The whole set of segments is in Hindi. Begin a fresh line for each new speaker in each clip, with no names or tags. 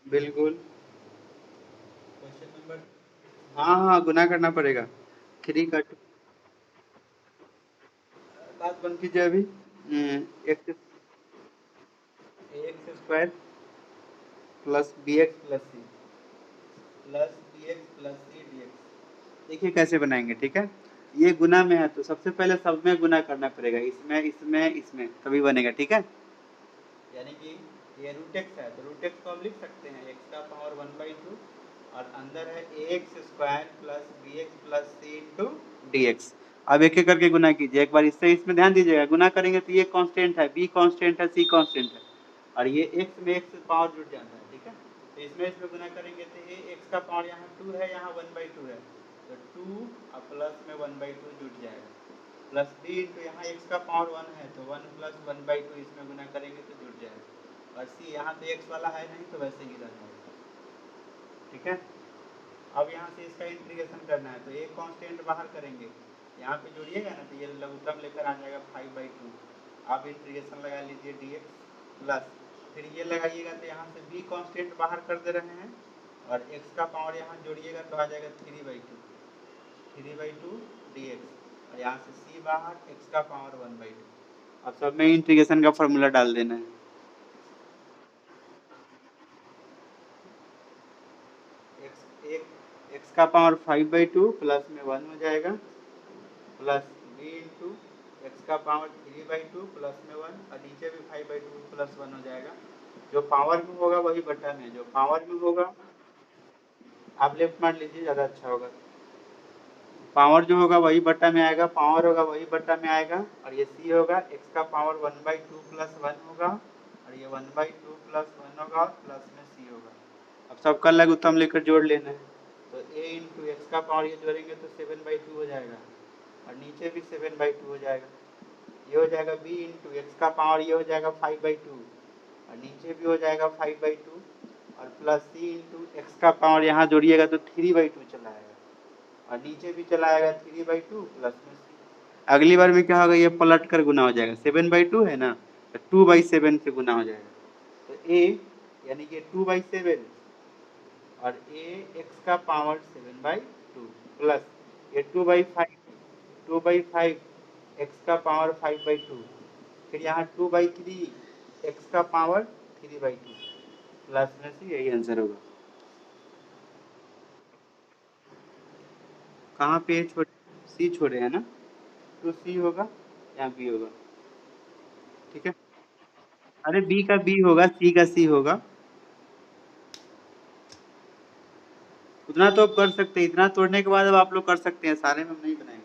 बिल्कुल। क्वेश्चन नंबर, हाँ हाँ गुना करना पड़ेगा। थ्री का बात बंद कीजिए अभी। X x square plus b x plus c plus b x plus c d x. देखिए कैसे बनाएंगे, ठीक है। ये गुना में है तो सबसे पहले सब में गुना करना पड़ेगा, इसमें इसमें इसमें तभी बनेगा, ठीक है। यानी कि ये रूट एक्स है तो रूट एक्स को हम लिख सकते हैं एक्स का पावर 1/2 और अंदर है a x square plus b x plus c into d x. अब एक एक करके गुना कीजिए, एक बार इससे इसमें ध्यान दीजिएगा, गुना करेंगे तो ये कांस्टेंट है, बी कांस्टेंट है, सी कांस्टेंट है और ये एक्स में एक्स पावर जुड़ जाता है, ठीक है। तो इसमें इसमें गुना करेंगे तो ये एक्स का पावर यहाँ 2 है, यहाँ 1/2 है तो 2 और प्लस में 1/2 जुड़ जाएगा प्लस बी इंटू यहाँ एक्स का पावर 1 है तो 1 प्लस 1/2 इसमें गुना करेंगे तो जुड़ जाएगा और सी यहाँ तो एक्स वाला है नहीं तो वैसे ही रह जाएगा, ठीक है। अब यहाँ से इसका इंटीग्रेशन करना है तो एक कांस्टेंट बाहर करेंगे, यहाँ पे जोड़िएगा ना तो ये लघुत्तम लेकर आ जाएगा 5/2। आप इंटीग्रेशन लगा लीजिए डी एक्स प्लस फिर ये लगाइएगा तो यहाँ से बी कांस्टेंट बाहर कर दे रहे हैं और एक्स का पावर यहाँ जोड़िएगा तो आ जाएगा 3/2 डी एक्स और यहाँ से सी बाहर एक्स का पावर 1/2। अब सब में इंटीग्रेशन का फॉर्मूला डाल देना है। एक्स एक एक्स का पावर 5/2 प्लस में 1 हो जाएगा प्लस बी इंटू एक्स का पावर 3/2 प्लस में 1 और नीचे भी 5/2 प्लस 1 हो जाएगा। जो पावर में होगा वही बटा में, जो पावर में होगा आप लेफ्ट मान लीजिए ज़्यादा अच्छा होगा। पावर जो होगा वही बट्टा में आएगा, पावर होगा वही बट्टा में आएगा और ये सी होगा एक्स का पावर 1/2 प्लस 1 होगा और ये 1/2 प्लस 1 होगा और प्लस में सी होगा। अब सबका लघुत्तम लेकर जोड़ लेना है तो ए इंटू एक्स का पावर ये जोड़ेंगे तो 7/2 हो जाएगा और नीचे भी 7/2 हो जाएगा। ये हो जाएगा बी इंटू एक्स का पावर ये हो जाएगा 5/2 और नीचे भी हो जाएगा 5/2 और प्लस सी इंटू एक्स का पावर यहाँ जोड़िएगा तो 3/2 चला आएगा और नीचे भी चला आएगा 3/2 प्लस में सी। अगली बार में क्या होगा, ये पलट कर गुना हो जाएगा, 7/2 है ना तो 2/7 से गुना हो जाएगा तो ए यानी कि 2/7 और ए एक्स का पावर 7/2 प्लस ये 2/5 एक्स का पावर 5/2 फिर यहाँ 2/3 एक्स का पावर 3/2 प्लस में से यही आंसर होगा। कहाँ पे छोड़े, सी छोड़े है ना तो सी होगा यहाँ बी होगा, ठीक है। अरे बी का बी होगा, सी का सी होगा। उतना तो आप कर सकते हैं, इतना तोड़ने के बाद अब आप लोग कर सकते हैं, सारे में हम नहीं बनाएंगे।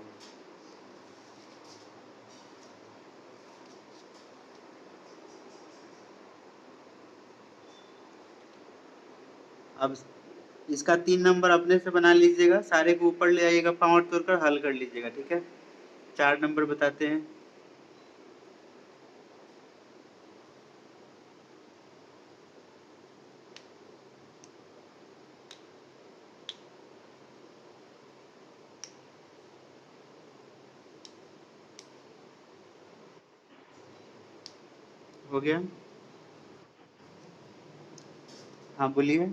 अब इसका 3 नंबर अपने से बना लीजिएगा, सारे को ऊपर ले आइएगा, पावर तोड़कर हल कर लीजिएगा, ठीक है। 4 नंबर बताते हैं। हो गया, हाँ बोलिए।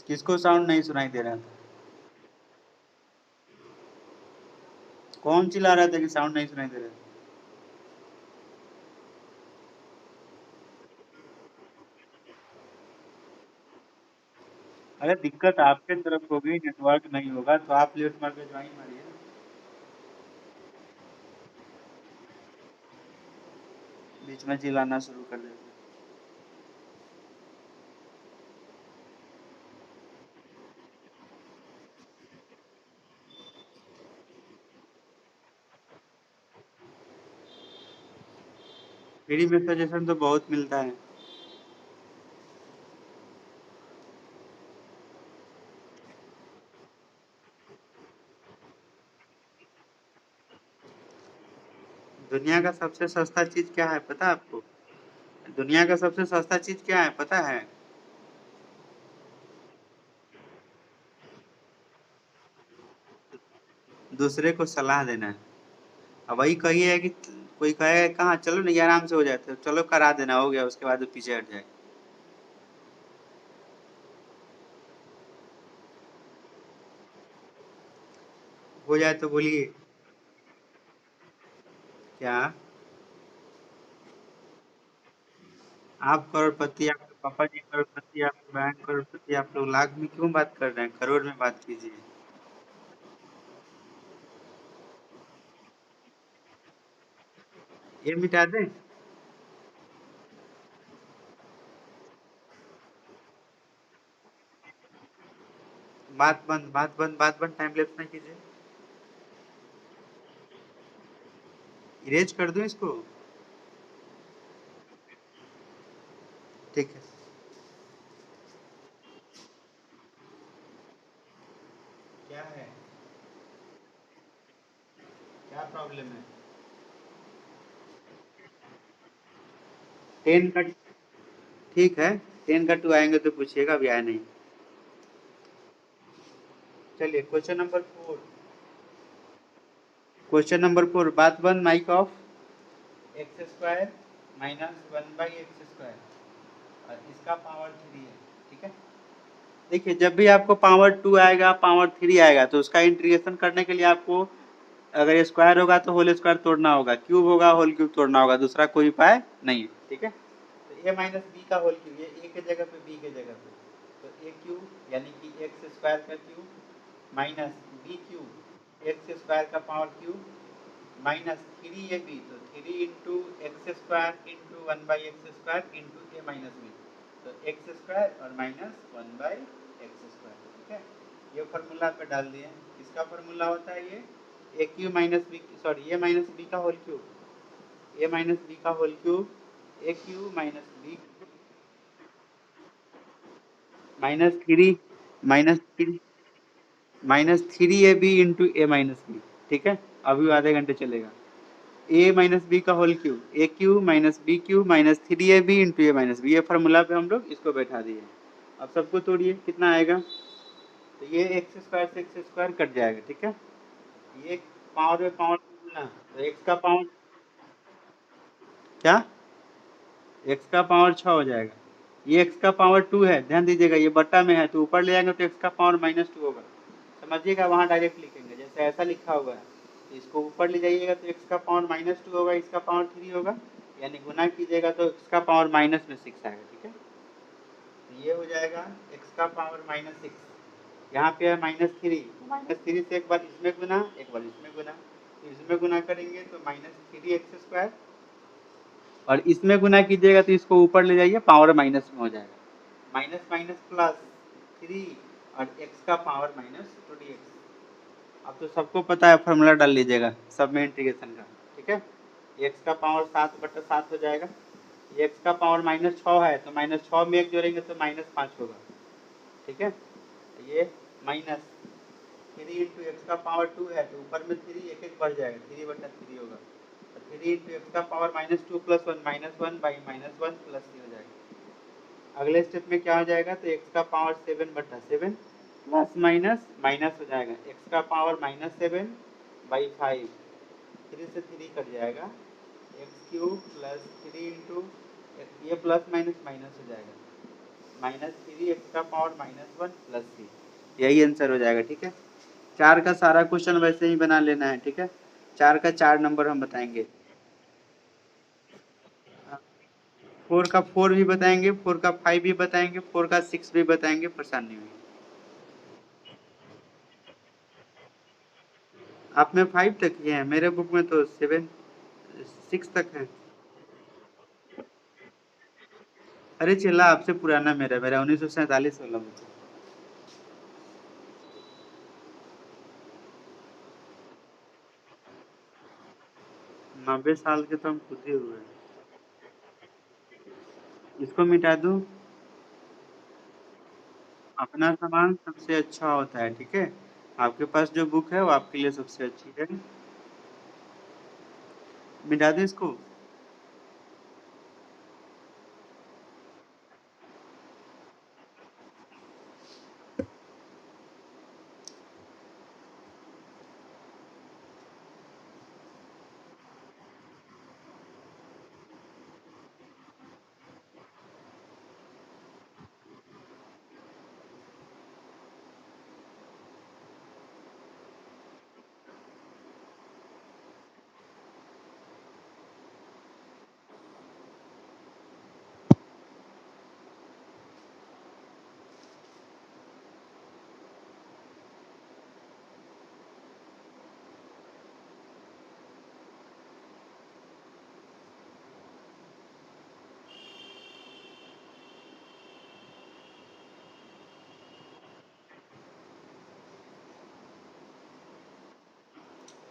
किसको साउंड नहीं सुनाई दे रहा था? कौन चिल्ला रहा था कि साउंड नहीं सुनाई दे रहा था? अरे दिक्कत आपके तरफ होगी, नेटवर्क नहीं होगा तो आप लेट मार के ज्वाइन मारिए। बीच में चिल्लाना शुरू कर देते। फ्री में सजेशन तो बहुत मिलता है। दुनिया का सबसे सस्ता चीज क्या है पता है आपको? दुनिया का सबसे सस्ता चीज क्या है पता है? दूसरे को सलाह देना है। अब वही कही है कि कोई कहेगा कहाँ, चलो नहीं आराम से हो जाते, चलो करा देना, हो गया, उसके बाद वो पीछे हट जाएगा। हो जाए तो बोलिए। क्या? आप करोड़पति, आपके पापा जी करोड़पति, आपकी बहन करोड़पति, आप लोग लाख में क्यों बात कर रहे हैं, करोड़ में बात कीजिए। ये मिटा दें? बात बंद, बात बंद, बात बंद, टाइम लैप्स नहीं कीजिए। इरेज कर दूं इसको? ठीक है। क्या है? क्या प्रॉब्लम है? 10 का? ठीक है, 10 का 2 आएंगे तो पूछिएगा, अभी आया नहीं। चलिए क्वेश्चन नंबर 4। क्वेश्चन नंबर 4, बात बंद, mic off. X square minus 1/x square और इसका पावर 3 है, ठीक है। देखिए जब भी आपको पावर 2 आएगा, पावर 3 आएगा, तो उसका इंटीग्रेशन करने के लिए आपको, अगर स्क्वायर होगा तो होल स्क्वायर तोड़ना होगा, क्यूब होगा होल क्यूब तोड़ना होगा, दूसरा कोई उपाय नहीं है, ठीक है। तो ए माइनस बी का होल क्यूब, ये ए के जगह पे बी के जगह पे, तो ए क्यूब यानी कि एक्स स्क्वायर का cube minus b cube x square का पावर क्यूब माइनस 3ab, तो 3 into x square into 1/x square into a minus b, तो एक्स स्क्वायर और माइनस 1/x स्क्वायर, ठीक है। ये फॉर्मूला पे डाल दिए। इसका फॉर्मूला होता है ये a cube minus b, sorry a minus b का whole cube, a minus b का whole cube a cube minus b minus three minus three minus 3ab into a minus b, ठीक है। अभी आधे घंटे चलेगा। ए माइनस बी का whole cube a cube minus b cube minus 3ab into a minus b, ये फार्मूला पे हम लोग इसको बैठा दिए। अब सबको तोड़िए, कितना आएगा? तो ये एक्स स्क्वायर से एक्स स्क्वायर कट जाएगा, ठीक है। ये पावर में पावर ना, तो एक्स का पावर क्या, एक्स का पावर 6 हो जाएगा। ये एक्स का पावर 2 है, ध्यान दीजिएगा, ये बट्टा में है तो ऊपर ले जाएंगे तो एक्स का पावर -2 होगा। समझिएगा, वहाँ डायरेक्ट लिखेंगे जैसे ऐसा लिखा हुआ है, तो इसको ऊपर ले जाइएगा तो एक्स का पावर -2 होगा, इसका पावर 3 होगा, यानी गुना कीजिएगा तो एक्स का पावर माइनस में 6 आएगा, ठीक है। तो ये हो जाएगा एक्स का पावर -6, यहाँ पे है -3, -3 से एक बार इसमें गुना, एक बार इसमें गुना, तो इसमें गुना करेंगे तो -3x स्क्वायर, और इसमें गुना कीजिएगा तो इसको ऊपर ले जाइए, पावर माइनस में हो जाएगा, माइनस माइनस प्लस 3 और x का पावर -2dx। अब तो सबको पता है, फॉर्मूला डाल लीजिएगा सब में इंटीग्रेशन का, ठीक है। x का पावर 7/7 हो जाएगा, ये x का पावर -6 है, तो -6 में एक जोड़ेंगे तो -5 होगा, ठीक है। ये माइनस 3 इंटू एक्स का पावर 2 है, तो ऊपर में 3 एक एक बढ़ जाएगा, 3/3 होगा, तो 3 इंटू एक्स का पावर -2 प्लस 1 -1 बाई -1 प्लस 3 हो जाएगा। अगले स्टेप में क्या हो जाएगा, तो एक्स का पावर 7/7 प्लस माइनस माइनस हो जाएगा, एक्स का पावर -7/5, 3 से 3 कट जाएगा, एक्स क्यूब प्लस 3 इंटू, ये प्लस माइनस माइनस हो जाएगा, -3 एक्स का पावर -1 प्लस 3, यही आंसर हो जाएगा, ठीक है। 4 का सारा क्वेश्चन वैसे ही बना लेना है, ठीक है। 4 का 4 नंबर हम बताएंगे, 4 का 4 भी बताएंगे, 4 का 5 भी बताएंगे, 4 का 6 भी बताएंगे, परेशान नहीं होगी। आप में 5 तक ही है, मेरे बुक में तो 6 तक है। अरे चिल्ला, आपसे पुराना मेरा मेरा 1947 वाला मुझे। 90 साल के तो हम खुद ही हुए। इसको मिटा दूं? अपना सामान सबसे अच्छा होता है, ठीक है। आपके पास जो बुक है वो आपके लिए सबसे अच्छी है। मिटा दूं इसको?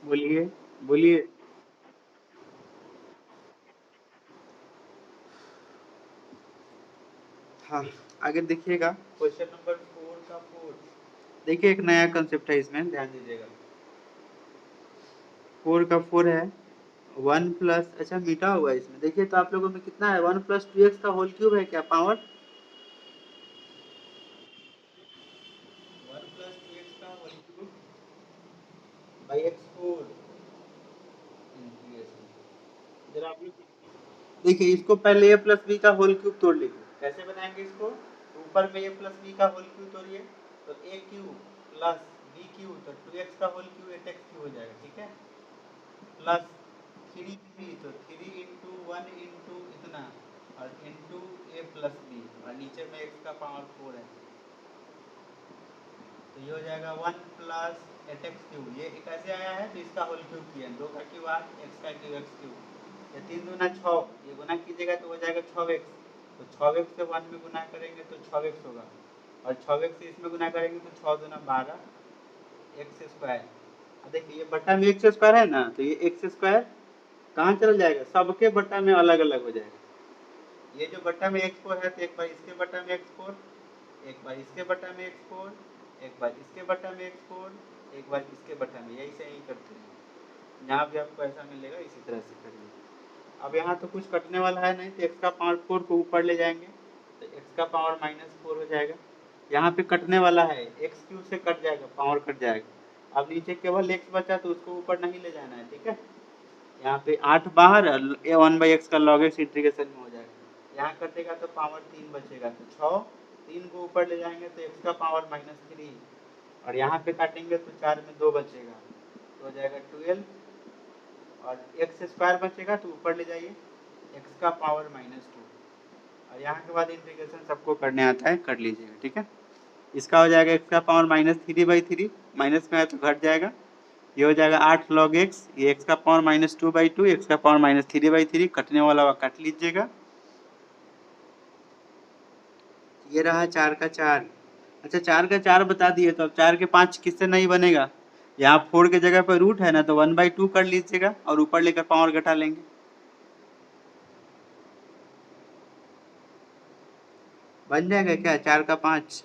बोलिए बोलिए। हाँ, आगे देखिएगा क्वेश्चन नंबर 4 का 4। देखिए एक नया कंसेप्ट है इसमें, ध्यान दीजिएगा। 4 का 4 है 1 प्लस, अच्छा मीठा हुआ है इसमें। देखिए तो आप लोगों में कितना है, 1 प्लस 2x का होल क्यूब है क्या पावर? 1 प्लस 2x का whole cube by x four integration. जरा आप लोग देखिए इसको पहले a प्लस बी का होल क्यूब तोड़ लीजिए। कैसे बनाएंगे इसको? ऊपर में a प्लस बी का होल क्यूब तोड़िए तो a cube plus b cube, तो 2x का होल क्यूब 8x क्यूब हो जाएगा, ठीक है। प्लस 3 तो 3 इंटू 1 इंटू इतना और इंटू a प्लस बी, और नीचे में x का पावर 4 है, तो ये हो जाएगा 1 प्लस 8x क्यूब। ये कैसे आया है, तो इसका होल क्यूब किया, 2 का क्यूब 8, x का क्यूब x क्यूब। ये 3 दूना 6, ये गुना कीजिएगा तो हो जाएगा 6x। तो 6x से 1 में गुना करेंगे तो 6x होगा, और 6x से इसमें गुना करेंगे तो 6 दूना 12 एक्स स्क्वायर। देखिए ये बट्टा में एक्स स्क्वायर है ना, तो ये एक्स स्क्वायर कहाँ चला जाएगा, सबके बट्टा में अलग अलग हो जाएगा। ये जो बट्टा में एक्स फोर है तो एक बार इसके बट्टा में एक्स फोर, एक बार इसके बट्टा में एक्स फोर, एक बार इसके बट्टा में एक्स फोर, एक बार इसके बट्टा में, यही से यही करते हैं। जहाँ भी आपको ऐसा मिलेगा इसी तरह से करिए। अब यहाँ तो कुछ कटने वाला है नहीं, तो एक्स का पावर 4 को ऊपर ले जाएंगे तो एक्स का पावर -4 हो जाएगा। यहाँ पे कटने वाला है, एक्स क्यूब से कट जाएगा, पावर कट जाएगा। अब नीचे केवल एक्स बचा तो उसको ऊपर नहीं ले जाना है, ठीक है। यहाँ पे 8 बाहर, ए 1/x का log x इंटीग्रेशन में हो जाएगा। यहाँ कटेगा तो पावर 3 बचेगा, तो 6, 3 को ऊपर ले जाएंगे तो x का पावर -3, और यहाँ पे काटेंगे तो 4 में 2 बचेगा, तो हो जाएगा 12, और एक्स स्क्वायर बचेगा तो ऊपर ले जाइए x का पावर -2, और यहाँ के बाद इंटीग्रेशन सबको करने आता है, कर लीजिएगा, ठीक है। इसका हो जाएगा x का पावर -3/3, माइनस में है तो घट जाएगा। ये हो जाएगा 8 log x, ये x का पावर -2/2, x का पावर -3/3, कटने वाला हुआ काट लीजिएगा। ये रहा 4 का 4। अच्छा 4 का 4 बता दिए, तो अब 4 के 5 किससे नहीं बनेगा? यहाँ 4 के जगह पर रूट है ना, तो 1/2 कर लीजिएगा और ऊपर लेकर पावर घटा लेंगे। बन जाएगा क्या 4 का 5?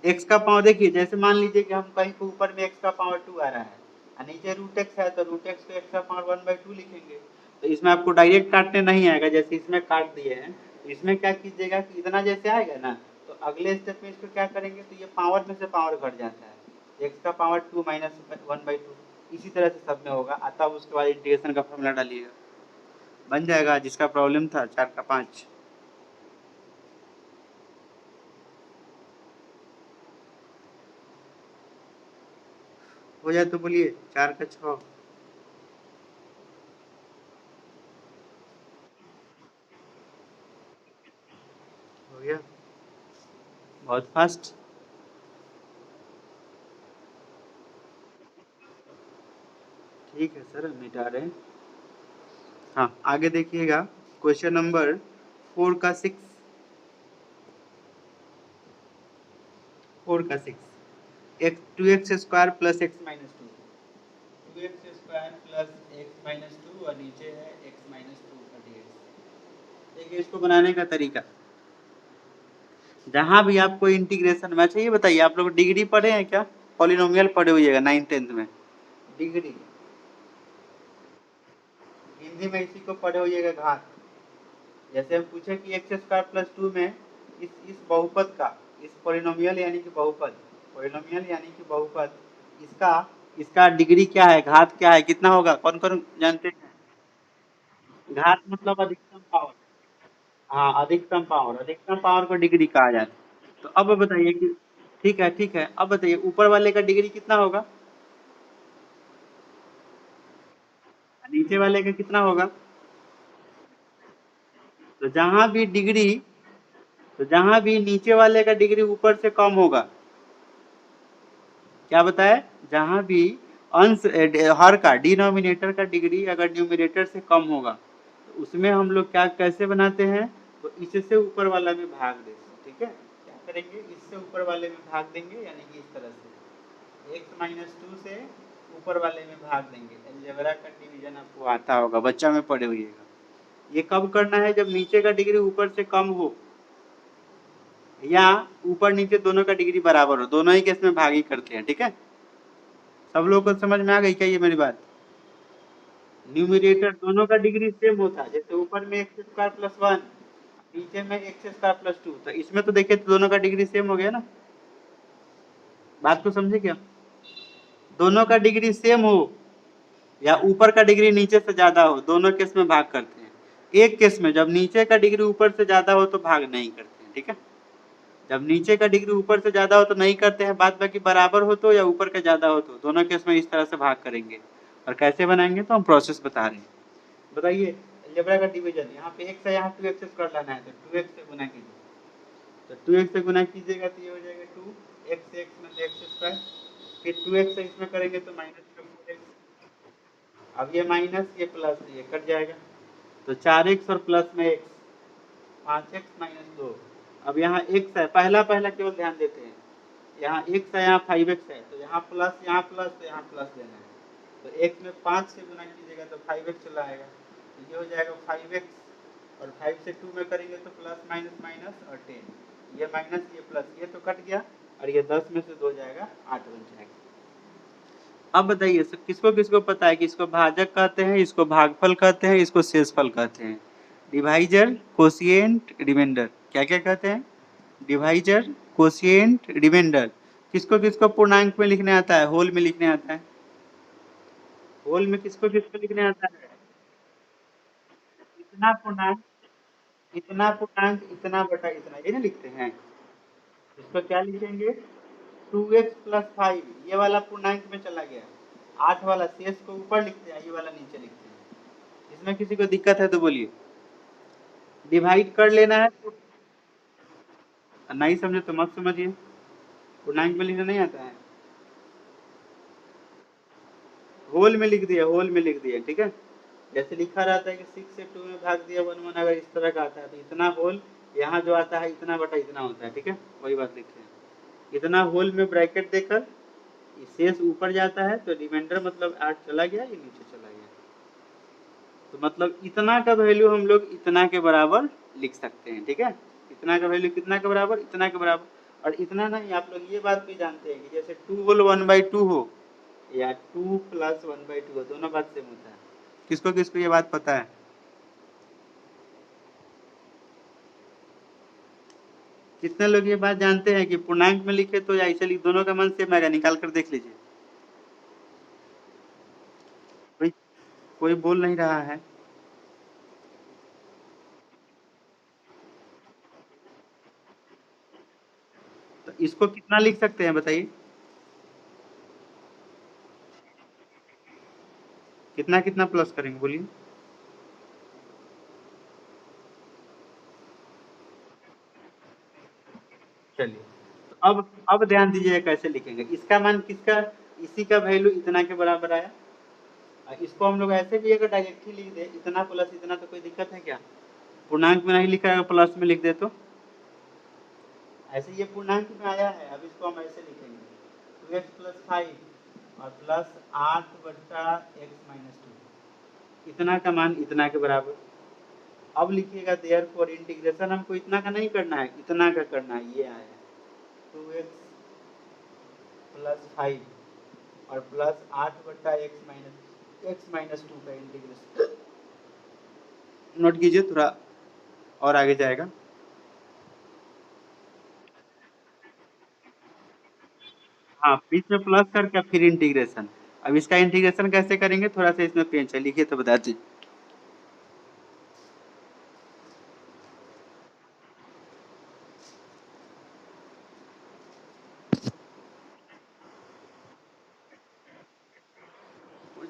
x का पावर देखिए, जैसे मान लीजिए कि हम कहीं पे ऊपर में x का पावर 2 आ रहा है और नीचे रूट x है, तो रूट x को x का पावर 1/2 लिखेंगे। तो इसमें आपको डायरेक्ट काटने नहीं आएगा, जैसे इसमें काट दिए हैं। तो इसमें क्या कीजिएगा कि इतना जैसे आएगा ना, तो अगले स्टेप में इसको क्या करेंगे, तो ये पावर में से पावर घट जाता है, x का पावर 2 माइनस 1/2, इसी तरह से सब में होगा। तब उसके बाद इंटीग्रेशन का फॉर्मूला डालिएगा, बन जाएगा जिसका प्रॉब्लम था 4 का 5। हो जाए तो बोलिए 4 का 6। हो गया, बहुत फास्ट। ठीक है सर, मिटा रहे हैं। हाँ आगे देखिएगा क्वेश्चन नंबर 4 का 6। 4 का 6, x 2x square plus x minus 2, 2x square plus x minus 2, और नीचे है x माइनस 2 का dx। देखिए इसको बनाने का तरीका, जहाँ भी आपको इंटीग्रेशन में, अच्छा ये बताइए आप लोग डिग्री पढ़े हैं क्या? पॉलिनोमियल पढ़े हुएगा 9th-10th में, डिग्री। हिंदी में इसी को पढ़े होइएगा घात। जैसे हम पूछे कि एक्स स्क्वायर प्लस 2 में इस बहुपद का, इस पॉलिनोमियल यानी कि बहुपद, पॉलिनोमियल यानी कि बहुपद, इसका इसका डिग्री क्या है, घात क्या है, कितना होगा, कौन कौन जानते हैं? घात मतलब अधिकतम पावर। हाँ अधिकतम पावर को डिग्री कहा जाता है। तो अब बताइए कि, ठीक है, अब बताइए ऊपर वाले का डिग्री कितना होगा, नीचे वाले का कितना होगा? तो जहां भी डिग्री, तो जहां भी नीचे वाले का डिग्री ऊपर से कम होगा, क्या बताए, जहां भी अंश हर का डिनोमिनेटर का डिग्री अगर न्यूमिनेटर से कम होगा, तो उसमें हम लोग क्या कैसे बनाते हैं, तो इससे ऊपर वाला में भाग देंगे, ठीक है। क्या करेंगे, इससे ऊपर वाले में भाग देंगे, यानी कि इस तरह से। x माइनस टू से ऊपर वाले में भाग देंगे। अलजेब्रा का डिवीजन आपको आता होगा, बच्चा में पढ़े हुइएगा। ये कब करना है? जब नीचे का डिग्री ऊपर से कम हो या ऊपर नीचे दोनों का डिग्री बराबर हो, दोनों ही केस में भाग ही करते हैं। ठीक है, सब लोगों को समझ में आ गई क्या ये मेरी बात? न्यूमरेटर दोनों का डिग्री सेम होता है, जैसे ऊपर में एक्स स्क्वायर प्लस वन, नीचे में एक्स स्क्वायर प्लस टू, तो इसमें तो देखिए तो दोनों का डिग्री सेम हो गया ना। बात को समझे क्या? दोनों का डिग्री सेम हो या ऊपर का डिग्री नीचे से ज्यादा हो, दोनों केस में भाग करते हैं। एक केस में जब नीचे का डिग्री ऊपर से ज्यादा हो तो भाग नहीं करते हैं। ठीक है, जब नीचे का डिग्री ऊपर से ज्यादा हो तो नहीं करते हैं, बाद बाकी बराबर हो तो या ऊपर का ज्यादा हो तो दोनों केस में इस तरह से भाग करेंगे। और कैसे बनाएंगे तो हम प्रोसेस बता रहे हैं। बताइए, अलजेब्रा का डिवीजन यहाँ पे x है, यहाँ 2x स्क्वायर लाना है तो 2x से गुना कीजिए। तो 2x से गुना कीजिएगा तो ये हो जाएगा 2x, x में x स्क्वायर, फिर 2x से इसमें करेंगे तो माइनस का 4x। अब ये माइनस ये प्लस ये कट जाएगा, तो 4x और प्लस में x, 5x माइनस 2। अब यहाँ x है, पहला पहला केवल ध्यान देते हैं, यहाँ x है, यहाँ 5x है, तो यहाँ प्लस तो यहाँ प्लस देना है। तो x में 5 से गुना कीजिएगा तो 5x चला आएगा, तो ये हो जाएगा 5x, और 5 से 2 में करेंगे तो प्लस माइनस माइनस और 10, ये माइनस ये प्लस ये तो कट गया, और ये 10 में से 2 जाएगा 8 बन जाएगा। अब बताइए किसको किसको पता है कि इसको भाजक कहते हैं, इसको भागफल कहते हैं, इसको शेषफल कहते हैं? डिवाइजर, कोशिएंट, रिमाइंडर, क्या क्या कहते हैं? Divisor, quotient, remainder. किसको किसको पूर्णांक में लिखने आता है, होल में लिखने आता है? होल में किसको किसको लिखने आता है? इतना पूर्णांक, इतना पूर्णांक, इतना बटा इतना, ये ना लिखते हैं। इसको क्या लिखेंगे? 2x प्लस 5, ये वाला पूर्णांक में चला गया, 8 वाला शेष को ऊपर लिखते हैं, ये वाला नीचे लिखते हैं। इसमें किसी को दिक्कत है तो बोलिए। डिवाइड कर लेना है, नहीं समझे तो मत समझिए, पूर्णांक में लिखना नहीं आता है। होल में लिख दिया, होल में लिख दिया। ठीक है, जैसे लिखा रहता है कि 6 से 2 में भाग दिया 1 1, अगर इस तरह का आता है तो इतना होल, यहाँ जो आता है इतना बटा इतना होता है। ठीक है, वही बात लिखते हैं। इतना होल में ब्रैकेट देकर शेष ऊपर जाता है, तो रिमाइंडर मतलब 8 चला गया, ये नीचे चला गया, तो मतलब इतना का वैल्यू हम लोग इतना के बराबर लिख सकते हैं। ठीक है, इतना का वैल्यू कितना के बराबर? इतना के बराबर। और इतना नहीं, आप लोग ये बात भी जानते हैं कि जैसे 2 होल 1/2 हो या 2 प्लस 1/2 हो, दोनों बात सेम होता है। किसको किसको ये बात पता है? कितने लोग ये बात जानते हैं कि पूर्णांक में लिखे तो या ऐसे लिख, दोनों का मान सेम आएगा, निकाल कर देख लीजिए। कोई कोई बोल नहीं रहा है। तो इसको कितना लिख सकते हैं बताइए? कितना कितना प्लस करेंगे बोलिए? चलिए, तो अब ध्यान दीजिए कैसे लिखेंगे। इसका मान किसका, इसी का वैल्यू इतना के बराबर आया, और इसको हम लोग ऐसे भी अगर डायरेक्टली लिख दे, इतना प्लस इतना, तो कोई दिक्कत है क्या? पूर्णांक में नहीं लिखा है, प्लस में लिख दे तो ऐसे ये पूर्णांक में आया है। अब इसको हम ऐसे लिखेंगे 2x प्लस 5 और प्लस 8 बट्टा एक्स माइनस 2, इतना का मान इतना के बराबर। अब लिखिएगा देयर फॉर इंटीग्रेशन हमको इतना का नहीं करना है, इतना का करना है। ये आया 2x प्लस 5 और प्लस 8 बट्टा एक्स माइनस 2 का इंटीग्रेशन। नोट कीजिए, थोड़ा और आगे जाएगा। हाँ, बीच में प्लस करके फिर इंटीग्रेशन। अब इसका इंटीग्रेशन कैसे करेंगे, थोड़ा सा इसमें पेंच है, लिखिए तो बता दीजिए।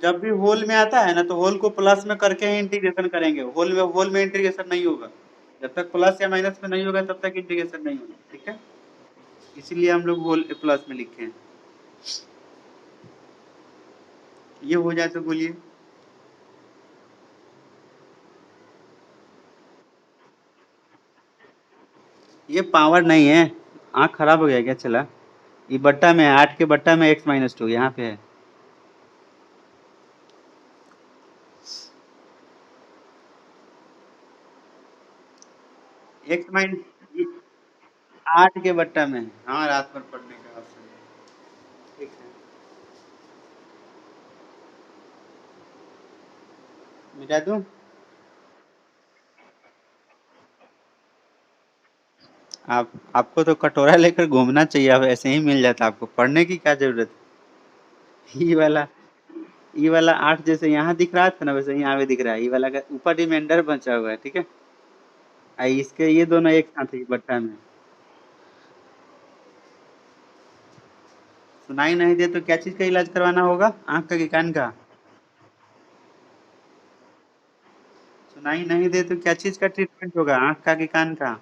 जब भी होल में आता है ना तो होल को प्लस में करके ही इंटीग्रेशन करेंगे, होल में इंटीग्रेशन नहीं होगा। जब तक प्लस या माइनस में नहीं होगा तब तक इंटीग्रेशन नहीं होगा। ठीक है, इसीलिए हम लोग होल प्लस में लिखे हैं। ये हो जाए तो बोलिए। ये पावर नहीं है, आँख खराब हो गया क्या? चला ये बट्टा में है, 8 के बट्टा में x-2 यहाँ पे है। x माइनस 8 के बट्टा में है। हाँ, रात भर पढ़ने का ऑप्शन है। ठीक है, मिटा दूं? आपको तो कटोरा लेकर घूमना चाहिए, अब ऐसे ही मिल जाता आपको, पढ़ने की क्या जरूरत है। ये वाला 8 जैसे यहाँ दिख रहा था ना, वैसे यहाँ भी दिख रहा है। ये वाला का ऊपर रिमाइंडर बचा हुआ है, ठीक है। इसके ये दोनों एक साथ ही बट्टा में। सुनाई नहीं दे तो क्या चीज का इलाज करवाना होगा? आंख का कि कान का? सुनाई नहीं दे तो क्या चीज का ट्रीटमेंट होगा? आंख का कि कान का?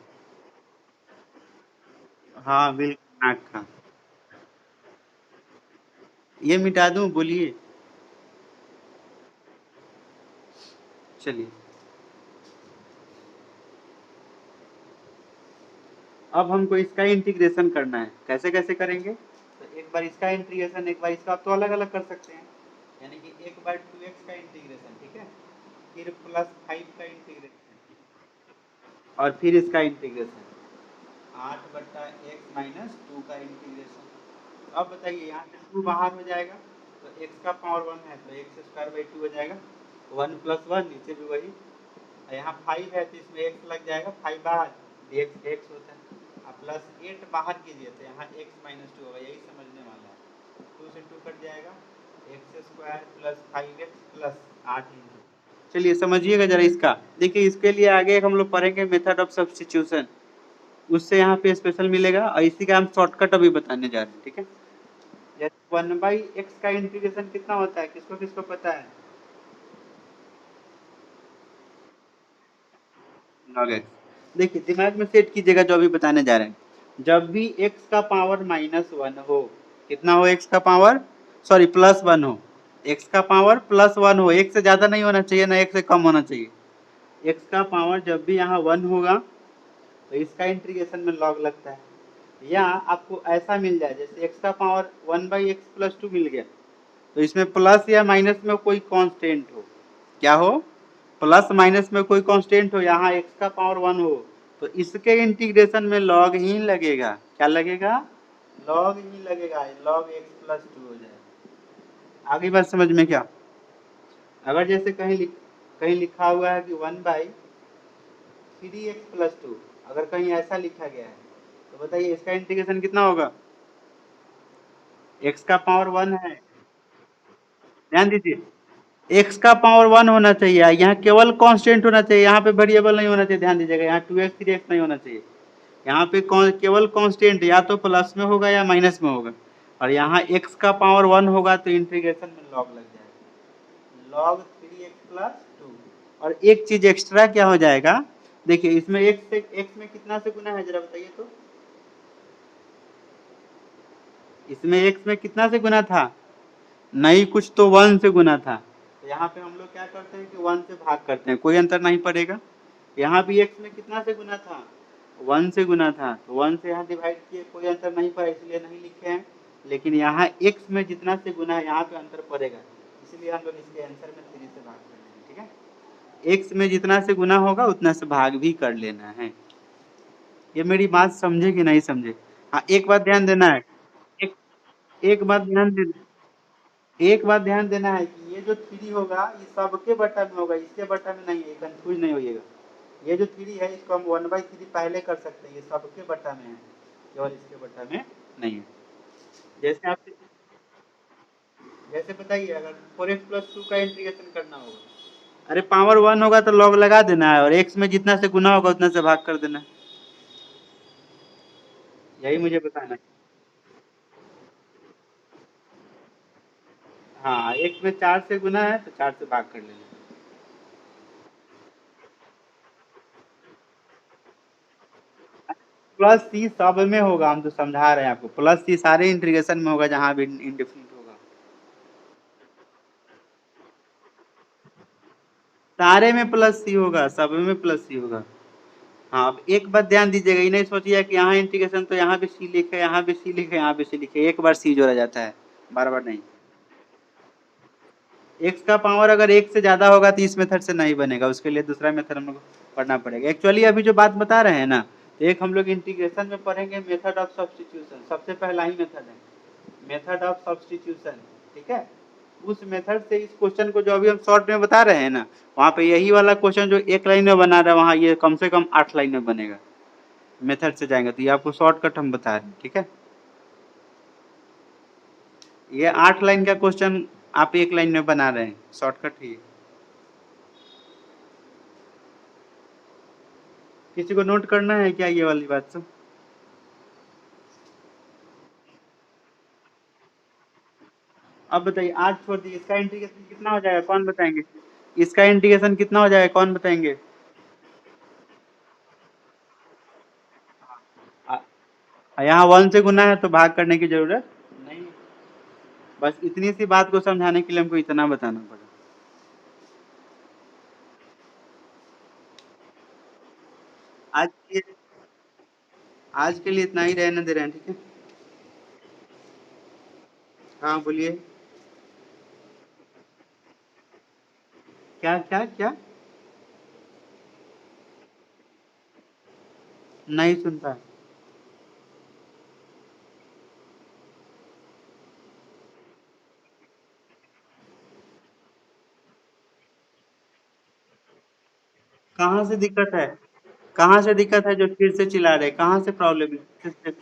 हाँ बिल्कुल, आंख का। ये मिटा दूं, बोलिए। चलिए, अब हमको इसका इंटीग्रेशन करना है। कैसे कैसे करेंगे? तो एक बार इसका इंटीग्रेशन, एक बार इसका, आप तो अलग अलग कर सकते हैं। यानी कि एक बार 2x का इंटीग्रेशन, ठीक है, फिर प्लस 5 का इंटीग्रेशन, और फिर इसका इंटीग्रेशन 8/x-2 का इंटीग्रेशन। अब बताइए, यहाँ से 2 बाहर हो जाएगा तो x का पावर 1 है तो x² 2 हो जाएगा। 1 + 1 नीचे भी वही, यहाँ 5 है तो इसमें x लग जाएगा, 5 बाहर, dx x होता है। अब प्लस 8 बाहर कीजिए तो यहाँ x-2 होगा, यही समझने वाला है। 2 से 2 कट जाएगा, x² + 5x + 8 इंटू। चलिए समझिएगा जरा इसका। देखिए, इसके लिए आगे हम लोग पढ़ेंगे मेथड ऑफ सब्स्टिट्यूशन, उससे यहाँ पे स्पेशल मिलेगा, और इसी का हम शॉर्टकट अभी बताने जा रहे हैं, ठीक है। जैसे 1/x का इंटीग्रेशन कितना होता है, किसको किसको पता है? log x। देखिए, दिमाग में सेट कीजिएगा जो अभी बताने जा रहे हैं। जब भी x का पावर -1 हो, कितना हो x का पावर, सॉरी +1 हो, x का पावर +1 हो, एक से ज्यादा नहीं होना चाहिए ना एक से कम होना चाहिए। x का पावर जब भी यहाँ 1 होगा तो इसका इंटीग्रेशन में log लगता है। या आपको ऐसा मिल जाए जैसे x का पावर 1/x + 2 मिल गया, तो इसमें प्लस या माइनस में कोई कांस्टेंट हो, क्या हो, प्लस माइनस में कोई कांस्टेंट हो, यहाँ x का पावर 1 हो, तो इसके इंटीग्रेशन में log ही लगेगा। क्या लगेगा? log ही लगेगा, log x + 2 हो जाएगा। आगे बात समझ में क्या? अगर जैसे कहीं लिखा हुआ है कि 1/3x + 2, अगर कहीं ऐसा लिखा गया है तो बताइए इसका इंटीग्रेशन कितना होगा? x का पावर 1 है, ध्यान दीजिए, x का पावर 1 होना चाहिए, यहाँ केवल कांस्टेंट होना चाहिए, यहाँ पे वेरिएबल नहीं होना चाहिए। ध्यान दीजिएगा, यहाँ 2x 3x नहीं होना चाहिए। यहाँ पे केवल कांस्टेंट या तो प्लस में होगा या माइनस में होगा, और यहाँ x का पावर 1 होगा तो इंटीग्रेशन में log लग जाएगा, log 3x + 2। और एक चीज एक्स्ट्रा क्या हो जाएगा, देखिए इसमें x में कितना से गुना है जरा बताइए तो। इसमें x में कितना से गुना था? नहीं, कुछ तो 1 से गुना था। तो यहाँ पे हम लोग क्या करते हैं कि 1 से भाग करते हैं, कोई अंतर नहीं पड़ेगा। यहाँ भी x में कितना से गुना था? 1 से गुना था, तो 1 से यहाँ डिवाइड किए, कोई अंतर नहीं पड़ा, इसलिए नहीं लिखे हैं। लेकिन यहाँ x में जितना से गुना है यहाँ पे अंतर पड़ेगा, इसलिए हम लोग इसके आंसर में 3 से भाग कर लेंगे, ठीक है। x में जितना से गुना होगा उतना से भाग भी कर लेना है। ये मेरी बात समझे कि नहीं समझे? हाँ, एक बात ध्यान देना है, एक एक बात ध्यान देना, एक बात ध्यान देना है कि ये जो 3 होगा ये सबके बटा में होगा, इसके बटा में नहीं है, कंफ्यूज नहीं होइएगा। ये जो 3 है इसको हम 1/3 पहले कर सकते हैं, ये सबके बटा में है, केवल इसके बटा में नहीं है। जैसे आप, जैसे बताइए अगर 4x + 2 का इंटीग्रेशन करना होगा, अरे पावर 1 होगा तो log लगा देना है, और x में जितना से गुना होगा उतना से भाग कर देना है। यही मुझे बताना है। हाँ, x में 4 से गुना है तो 4 से भाग कर लेना है। +c सब में होगा, हम तो समझा रहे हैं आपको, +c सारे इंटीग्रेशन में होगा जहां भी इंडेफिनिट होगा। सारे में +c होगा, सब में +c होगा। हाँ, अब एक बात ध्यान दीजिएगा, ये नहीं सोचिए कि यहाँ इंटीग्रेशन तो यहाँ भी सी लिखे, यहाँ भी सी लिखे, यहाँ भी सी लिखे, एक बार सी जोड़ा जाता है, बार बार नहीं। एक्स का पावर अगर एक से ज्यादा होगा तो इस मेथड से नहीं बनेगा, उसके लिए दूसरा मेथड हम लोग पढ़ना पड़ेगा। एक्चुअली अभी जो बात बता रहे हैं ना, तो एक हम लोग इंटीग्रेशन में पढ़ेंगे मेथड ऑफ सब्स्टिट्यूशन, सबसे पहला ही मेथड है मेथड ऑफ सब्स्टिट्यूशन, ठीक है। उस मेथड से इस क्वेश्चन को जो अभी हम शॉर्ट में बता रहे हैं ना, वहाँ पे यही वाला क्वेश्चन जो एक लाइन में बना रहा है, वहाँ ये कम से कम 8 लाइन में बनेगा। मेथड से जाएंगे तो ये आपको शॉर्टकट हम बता रहे हैं, ठीक है। ये 8 लाइन का क्वेश्चन आप एक लाइन में बना रहे हैं, शॉर्टकट ही है। किसी को नोट करना है क्या ये वाली बात सब? अब बताइए, 8 छोड़ दीजिए, इसका इंटीग्रेशन कितना हो जाएगा कौन बताएंगे? इसका इंटीग्रेशन कितना हो जाएगा कौन बताएंगे? यहाँ 1 से गुना है तो भाग करने की जरूरत नहीं है। बस इतनी सी बात को समझाने के लिए हमको इतना बताना पड़ा। आज के आज के लिए इतना ही रहने दे रहे हैं, ठीक है। हाँ बोलिए। क्या क्या क्या? नहीं सुनता है। कहाँ से दिक्कत है? कहाँ से दिक्कत है जो फिर से चिल्ला रहे, कहाँ से प्रॉब्लम है?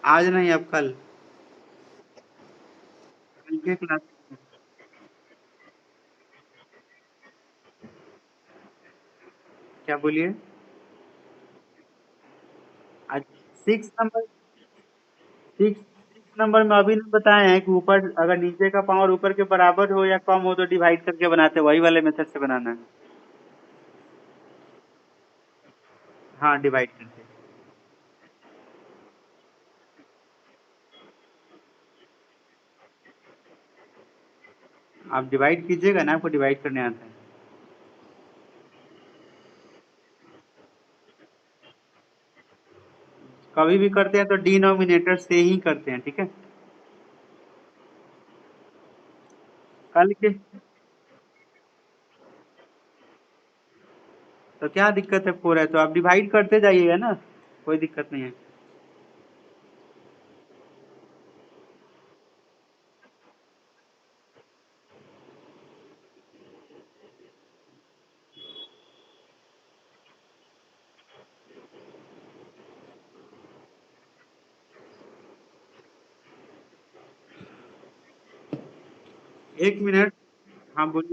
आज नहीं, अब कल। कल के क्लास। क्या बोलिए? आज 6 नंबर, 6 नंबर में अभी नहीं बताए हैं कि ऊपर अगर नीचे का पावर ऊपर के बराबर हो या कम हो तो डिवाइड करके बनाते हैं, वही वाले मेथड से बनाना है। हाँ, डिवाइड करके। आप डिवाइड कीजिएगा ना, आपको डिवाइड करने आता है। कभी भी करते हैं तो डिनोमिनेटर से ही करते हैं, ठीक है। कल के तो क्या दिक्कत है, 4 है तो आप डिवाइड करते जाइएगा ना, कोई दिक्कत नहीं है। 1 मिनट। हाँ बोलिए।